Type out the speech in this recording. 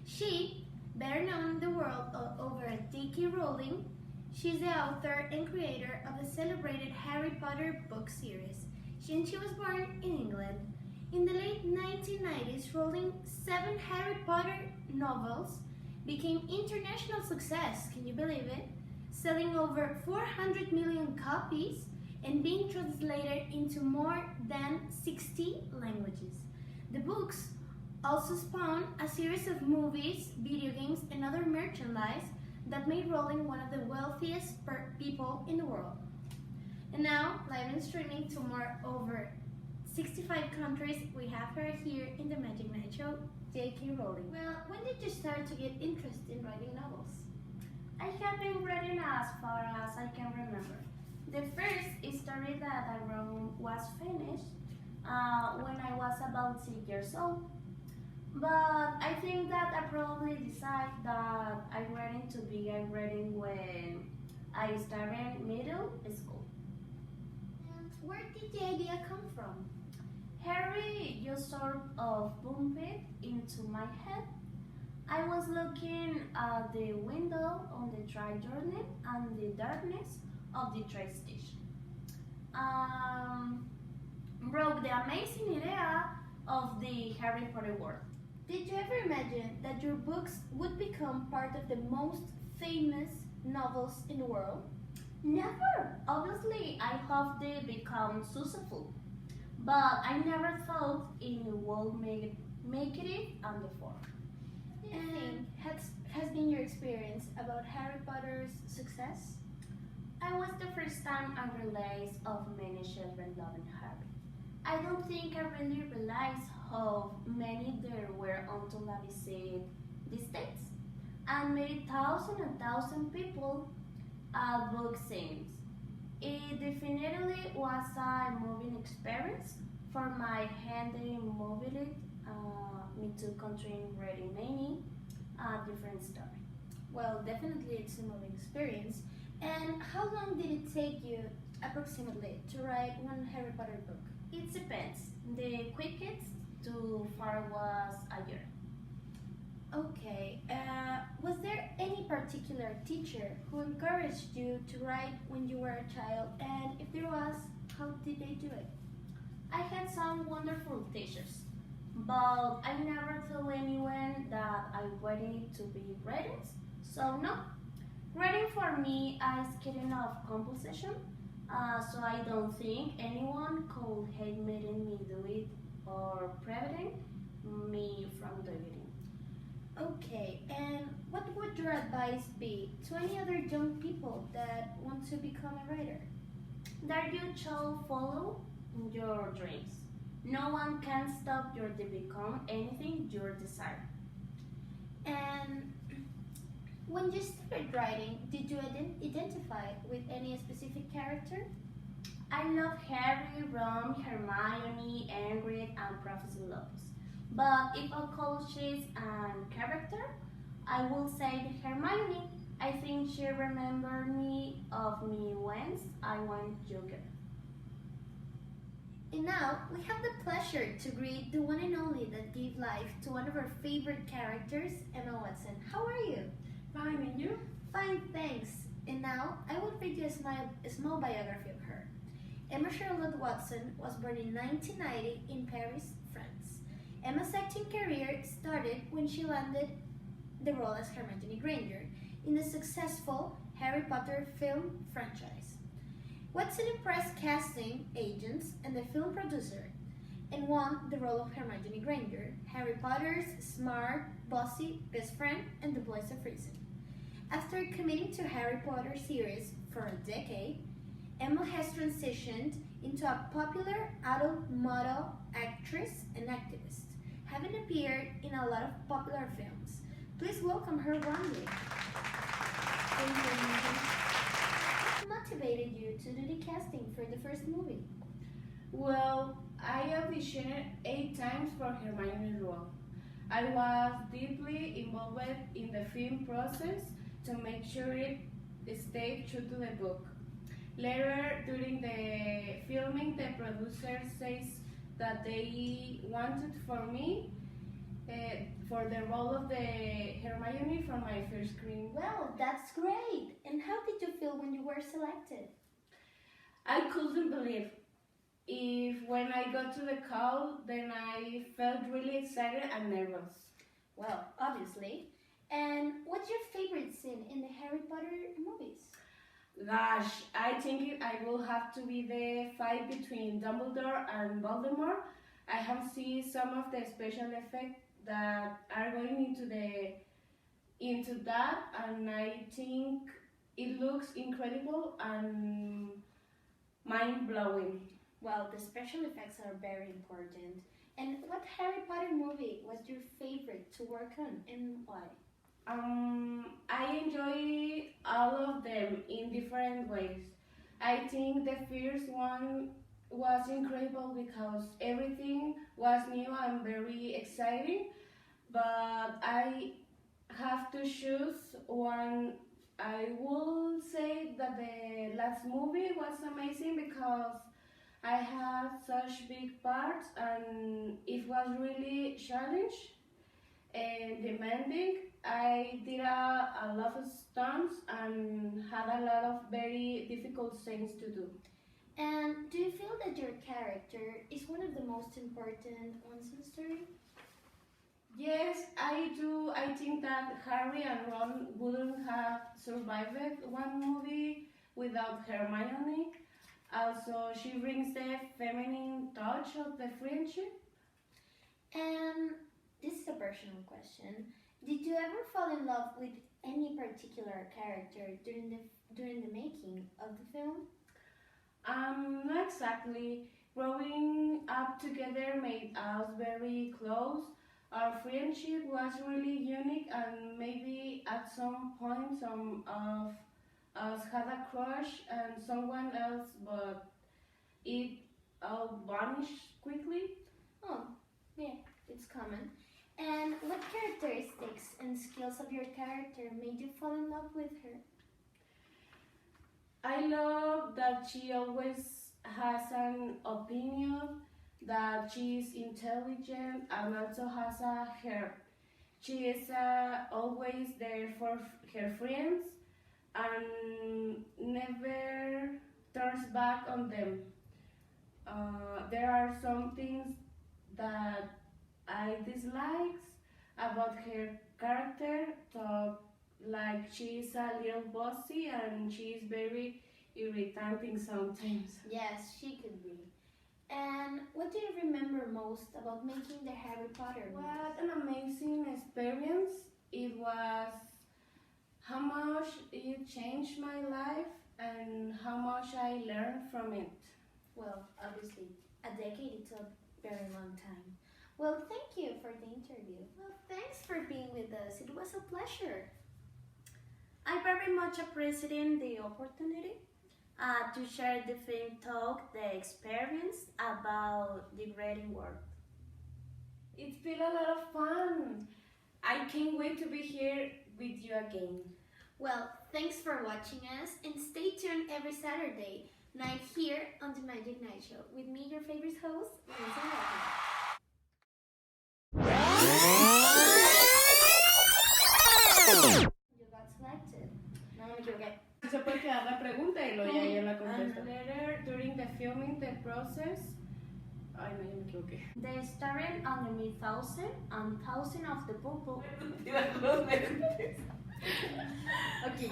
She, better known in the world over J.K. Rowling, she's the author and creator of the celebrated Harry Potter book series. She was born in England. In the late 1990s, Rowling's 7 Harry Potter novels became international success, can you believe it? Selling over 400 million copies and being translated into more than 60 languages. The books also spawned a series of movies, video games, and other merchandise that made Rowling one of the wealthiest people in the world. And now, live and streaming to over 65 countries, we have her here in the Magic Night Show, J.K. Rowling. Well, when did you start to get interested in writing novels? I have been reading as far as I can remember. The first story that I wrote was finished when I was about 6 years old. But I think that I probably decided that I'm ready to begin reading when I started middle school. And where did the idea come from? Harry just sort of bumped it into my head. I was looking at the window on the train journey and the darkness of the train station. Broke the amazing idea of the Harry Potter world. Did you ever imagine that your books would become part of the most famous novels in the world? Never. Obviously, I hope they become successful, but I never thought it would make it on the form. And has been your experience about Harry Potter's success? I was the first time I realized of many children loving Harry. I don't think I really realized how many there were until I visited the States and made thousands and thousands of people at book signings. It definitely was a moving experience for my handy mobility, me to continue reading many different stories. Well, definitely it's a moving experience. And how long did it take you, approximately, to write one Harry Potter book? It depends. The quickest too far was a year. Okay. Was there any particular teacher who encouraged you to write when you were a child? And if there was, how did they do it? I had some wonderful teachers, but I never told anyone that I wanted to be reading. So no, reading for me is getting off composition. So I don't think anyone could hate making me do it or preventing me from doing it. Okay, and what would your advice be to any other young people that want to become a writer? That you shall follow your dreams. No one can stop you to become anything you desire. And when you started writing, did you identify with any specific character? I love Harry, Ron, Hermione, Ingrid, and Professor Lopez. But if I call she's a character, I will say Hermione. I think she remembered me when I went younger. And now we have the pleasure to greet the one and only that gave life to one of our favorite characters, Emma Watson. How are you? Fine, and you? Fine, thanks. And now I will read you a small biography of her. Emma Charlotte Watson was born in 1990 in Paris, France. Emma's acting career started when she landed the role as Hermione Granger in the successful Harry Potter film franchise. Watson impressed casting agents and the film producer and won the role of Hermione Granger, Harry Potter's smart, bossy best friend and the voice of reason. After committing to Harry Potter series for a decade, Emma has transitioned into a popular adult model actress and activist, having appeared in a lot of popular films. Please welcome her warmly. Thank you. What motivated you to do the casting for the first movie? Well, I auditioned 8 times for Hermione role. I was deeply involved in the film process to make sure it stayed true to the book. Later, during the filming, the producer says that they wanted for me for the role of the Hermione for my first screen. Well, that's great. And how did you feel when you were selected? I couldn't believe when I got to the call, then I felt really excited and nervous. Well, obviously. And what's your favorite scene in the Harry Potter movies? Gosh, I think I will have to be the fight between Dumbledore and Voldemort. I have seen some of the special effects that are going into that, and I think it looks incredible and mind-blowing. Well, the special effects are very important. And what Harry Potter movie was your favorite to work on and why? I enjoy all of them in different ways. I think the first one was incredible because everything was new and very exciting, but I have to choose one. I will say that the last movie was amazing because I had such big parts and it was really challenging and demanding. I did a lot of stunts and had a lot of very difficult things to do. And do you feel that your character is one of the most important ones in the story? Yes, I do. I think that Harry and Ron wouldn't have survived one movie without Hermione. Also, she brings the feminine touch of the friendship. And this is a personal question. Did you ever fall in love with any particular character during the making of the film? Not exactly. Growing up together made us very close. Our friendship was really unique, and maybe at some point some of us had a crush on someone else, but it all vanished quickly. Oh, yeah, it's common. And what characteristics and skills of your character made you fall in love with her? I love that she always has an opinion, that she is intelligent and also has a heart. She is always there for her friends and never turns back on them. There are some things that I dislike about her character, like she is a little bossy and she is very irritating sometimes. Yes, she could be. And what do you remember most about making the Harry Potter movies? What an amazing experience it was. How much it changed my life and how much I learned from it. Well, obviously, a decade is a very long time. Well, thank you for the interview. Well, thanks for being with us. It was a pleasure. I very much appreciate the opportunity to share the film talk, the experience about the grading work. It's been a lot of fun. I can't wait to be here with you again. Well, thanks for watching us and stay tuned every Saturday night here on the Magic Night Show with me, your favorite host, Mariana. You got selected. No me equivoqué. Se puede quedar la pregunta y luego ya yo la contesto. Later, during the filming the process. Ay, no, ya me equivoqué. They started on the 1000 and 1000 of the purple. Tirar los lentes. Okay.